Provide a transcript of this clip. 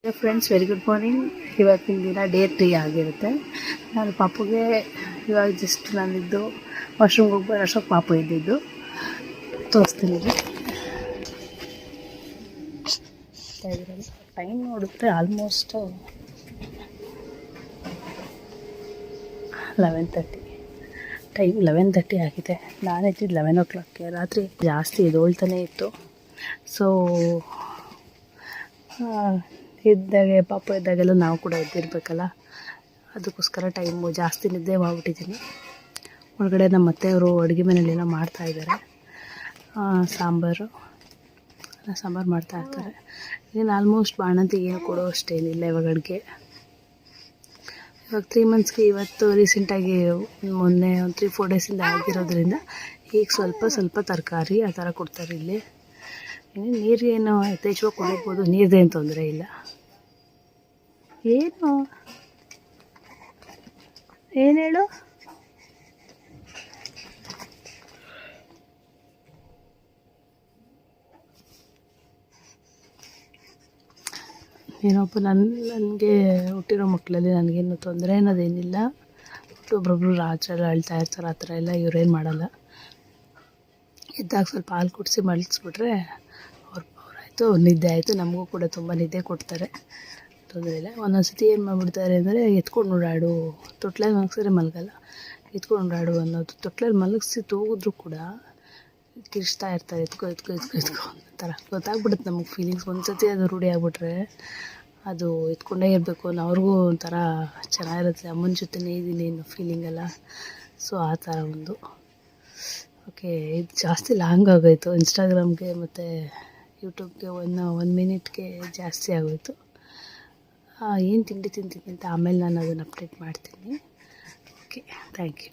Friends, very good morning. ಇವತ್ತಿನ ದಿನ day 3 ಆಗಿರುತ್ತೆ. ನಾನು ಪಾಪುಗೆ ಇವಾಗ ಜಸ್ಟ್ ನಾನಿದ್ದು ವಾಶ್ರೂಮ್ಗೆ ಹೋಗ್ಬರೋ ಅಷ್ಟೊತ್ತು ಪಾಪು ಇದ್ದಿದ್ದು ತೋರಿಸ್ತೀನಿ. ಟೈಮ್ ನೋಡಿದ್ರೆ ಆಲ್ಮೋಸ್ಟ್ 11:30. ಟೈಮ್ 11:30 ಆಗಿದೆ. ನಾನು ಎದ್ದಿದ್ದು 11 o'clockಗೆ. ರಾತ್ರಿ ಜಾಸ್ತಿ ಎದ್ದೊಳ್ತಾನೆ ಇತ್ತು. ಸೊ ಇದ್ದಾಗೆ ಪಾಪ ಇದ್ದಾಗೆಲ್ಲ ನಾವು ಕೂಡ ಎದ್ದಿರಬೇಕಲ್ಲ, ಅದಕ್ಕೋಸ್ಕರ ಟೈಮು ಜಾಸ್ತಿ ನಿದ್ದೆ ಮಾಡಿಬಿಟ್ಟಿದ್ದೀನಿ. ಒಳಗಡೆ ನಮ್ಮ ಅತ್ತೆಯವರು ಅಡುಗೆ ಮನೆಯಲ್ಲೇನೋ ಮಾಡ್ತಾಯಿದ್ದಾರೆ. ಸಾಂಬಾರು ಮಾಡ್ತಾಯಿರ್ತಾರೆ. ಏನು ಆಲ್ಮೋಸ್ಟ್ ಬಾಣಂತಿ ಏನು ಕೊಡೋ ಅಷ್ಟೇನಿಲ್ಲ ಇವಾಗ ಅಡುಗೆ. ಇವಾಗ 3 monthsಗೆ ಇವತ್ತು ರೀಸೆಂಟಾಗಿ ಮೊನ್ನೆ ಒಂದು 3-4 ಡೇಸಿಂದ ಆಗಿರೋದ್ರಿಂದ ಈಗ ಸ್ವಲ್ಪ ತರಕಾರಿ ಆ ಥರ ಕೊಡ್ತಾರೆ ಇಲ್ಲಿ. ನೀರೇನು ಯಥೇಚ್ಛವಾಗಿ ಕುಡಿಬೋದು, ನೀರ್ದೇನು ತೊಂದರೆ ಇಲ್ಲ. ಏನು ಹೇಳು? ಏನಪ್ಪ, ನನಗೆ ಹುಟ್ಟಿರೋ ಮಕ್ಕಳಲ್ಲಿ ನನಗೇನು ತೊಂದರೆ ಅನ್ನೋದೇನಿಲ್ಲ. ಒಬ್ಬೊಬ್ರು ರಾತ್ರಿ ಅಳ್ತಾ ಇರ್ತಾರೆ, ಆ ಥರ ಎಲ್ಲ ಇವ್ರೇನು ಮಾಡಲ್ಲ. ಎದ್ದಾಗ ಸ್ವಲ್ಪ ಹಾಲು ಕುಡಿಸಿ ಮಲಗಿಸ್ಬಿಟ್ರೆ ಅವರಾಯಿತು, ನಿದ್ದೆ ಆಯಿತು. ನಮಗೂ ಕೂಡ ತುಂಬ ನಿದ್ದೆ ಕೊಡ್ತಾರೆ, ತೊಂದರೆ ಇಲ್ಲ. ಒಂದೊಂದು ಸತಿ ಏನು ಮಾಡಿಬಿಡ್ತಾರೆ ಅಂದರೆ ಎತ್ಕೊಂಡು ಓಡಾಡು, ತೊಟ್ಲಲ್ಲಿ ಮಲಗಿಸಿದ್ರೆ ಮಲಗಲ್ಲ, ಎತ್ಕೊಂಡು ಓಡಾಡು ಅನ್ನೋದು. ತೊಟ್ಲಲ್ಲಿ ಮಲಗಿಸಿ ತೂಗಿದ್ರು ಕೂಡ ಕಿರ್ಚ್ತಾ ಇರ್ತಾರೆ, ಎತ್ಕೊ ಅಂತಾರ. ಗೊತ್ತಾಗ್ಬಿಡುತ್ತೆ ನಮಗೆ ಫೀಲಿಂಗ್ಸ್. ಒಂದು ಸತಿ ಅದು ರೂಢಿ ಆಗಿಬಿಟ್ರೆ ಅದು ಎತ್ಕೊಂಡೇ ಇರಬೇಕು ಅನ್ನೋ ಅವ್ರಿಗೂ ಒಂಥರ ಚೆನ್ನಾಗಿರುತ್ತೆ. ಅಮ್ಮನ ಜೊತೆನೇ ಇದ್ದೀನಿ ಅನ್ನೋ ಫೀಲಿಂಗಲ್ಲ. ಸೊ ಆ ಥರ ಒಂದು. ಓಕೆ, ಇದು ಜಾಸ್ತಿ ಲಾಂಗ್ ಆಗೋಯಿತು. ಇನ್ಸ್ಟಾಗ್ರಾಮ್ಗೆ ಮತ್ತು ಯೂಟ್ಯೂಬ್ಗೆ 1 minute ಜಾಸ್ತಿ ಆಗೋಯಿತು. ಏನು ತಿಂಡಿ ತಿಂತೀನಿ ಅಂತ ಆಮೇಲೆ ನಾನು ಅದನ್ನು ಅಪ್ಡೇಟ್ ಮಾಡ್ತೀನಿ. Okay, thank you.